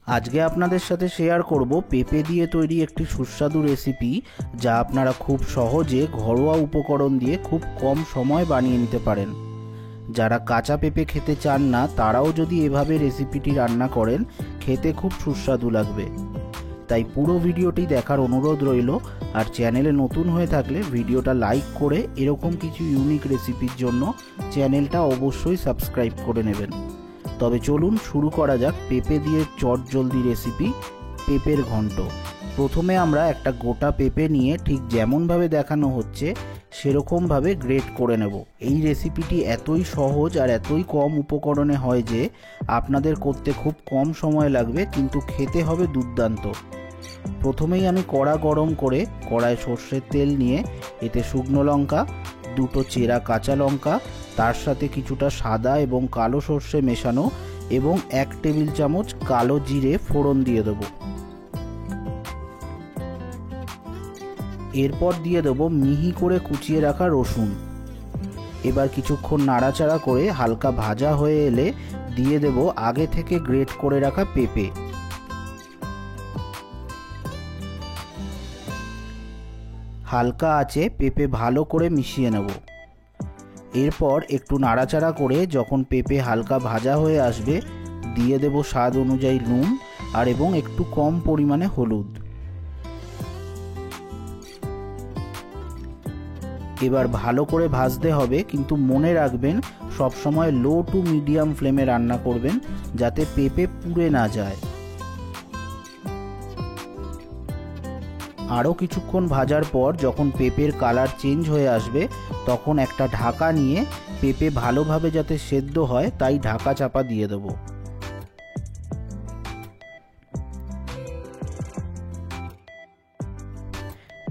আজকে আপনাদের সাথে শেয়ার করব পেঁপে দিয়ে তৈরি একটি সুস্বাদু রেসিপি, যা আপনারা খুব সহজে ঘরোয়া উপকরণ দিয়ে খুব কম সময় বানিয়ে নিতে পারেন। যারা কাঁচা পেঁপে খেতে চান না, তারাও যদি এভাবে রেসিপিটি রান্না করেন, খেতে খুব সুস্বাদু লাগবে। তাই পুরো ভিডিওটি দেখার অনুরোধ রইল। আর চ্যানেলে নতুন হয়ে থাকলে ভিডিওটা লাইক করে এরকম কিছু ইউনিক রেসিপির জন্য চ্যানেলটা অবশ্যই সাবস্ক্রাইব করে নেবেন। তবে চলুন শুরু করা যাক পেঁপে দিয়ে চটজলদি রেসিপি, পেঁপের ঘন্ট। প্রথমে আমরা একটা গোটা পেঁপে নিয়ে ঠিক যেমনভাবে দেখানো হচ্ছে সেরকমভাবে গ্রেট করে নেব। এই রেসিপিটি এতই সহজ আর এতই কম উপকরণে হয় যে আপনাদের করতে খুব কম সময় লাগবে, কিন্তু খেতে হবে দুর্দান্ত। প্রথমেই আমি কড়া গরম করে কড়ায় সর্ষের তেল নিয়ে এতে শুকনো লঙ্কা, দুটো চেরা কাঁচা লঙ্কা, তার সাথে কিছুটা সাদা এবং কালো সর্ষে মেশানো এবং 1 টেবিল চামচ কালো জিরে ফোড়ন দিয়ে দেব। এরপর দিয়ে দেব মিহি করে কুচিয়ে রাখা রসুন। এবার কিছুক্ষণ নাড়াচাড়া করে হালকা ভাজা হয়ে এলে দিয়ে দেব আগে থেকে গ্রেট করে রাখা পেঁপে। হালকা আঁচে পেঁপে ভালো করে মিশিয়ে নেব। এরপর একটু নাড়াচাড়া করে যখন পেঁপে হালকা ভাজা হয়ে আসবে দিয়ে দেব স্বাদ অনুযায়ী নুন আর এবং একটু কম পরিমাণে হলুদ। এবার ভালো করে ভাজতে হবে, কিন্তু মনে রাখবেন সবসময় লো টু মিডিয়াম ফ্লেমে রান্না করবেন, যাতে পেঁপে পুড়ে না যায়। আরও কিছুক্ষণ ভাজার পর যখন পেঁপের কালার চেঞ্জ হয়ে আসবে তখন একটা ঢাকা নিয়ে পেঁপে ভালোভাবে যাতে সেদ্ধ হয় তাই ঢাকা চাপা দিয়ে দেব।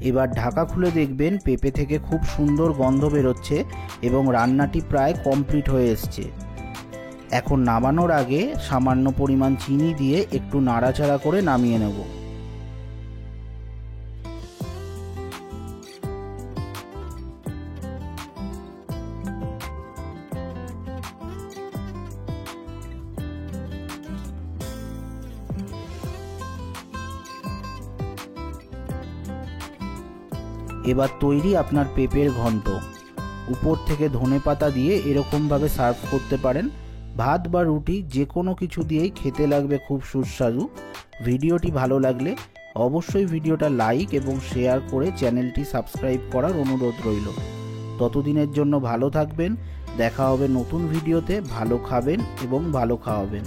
এবার ঢাকা খুলে দেখবেন পেঁপে থেকে খুব সুন্দর গন্ধ বেরোচ্ছে এবং রান্নাটি প্রায় কমপ্লিট হয়ে এসছে। এখন নামানোর আগে সামান্য পরিমাণ চিনি দিয়ে একটু নাড়াচাড়া করে নামিয়ে নেব। এবার তৈরি আপনার পেঁপের ঘন্ট। উপর থেকে ধনেপাতা দিয়ে এরকমভাবে সার্ভ করতে পারেন। ভাত বা রুটি যে কোনো কিছু দিয়েই খেতে লাগবে খুব সুস্বাদু। ভিডিওটি ভালো লাগলে অবশ্যই ভিডিওটা লাইক এবং শেয়ার করে চ্যানেলটি সাবস্ক্রাইব করার অনুরোধ রইল। ততদিনের জন্য ভালো থাকবেন। দেখা হবে নতুন ভিডিওতে। ভালো খাবেন এবং ভালো খাওয়াবেন।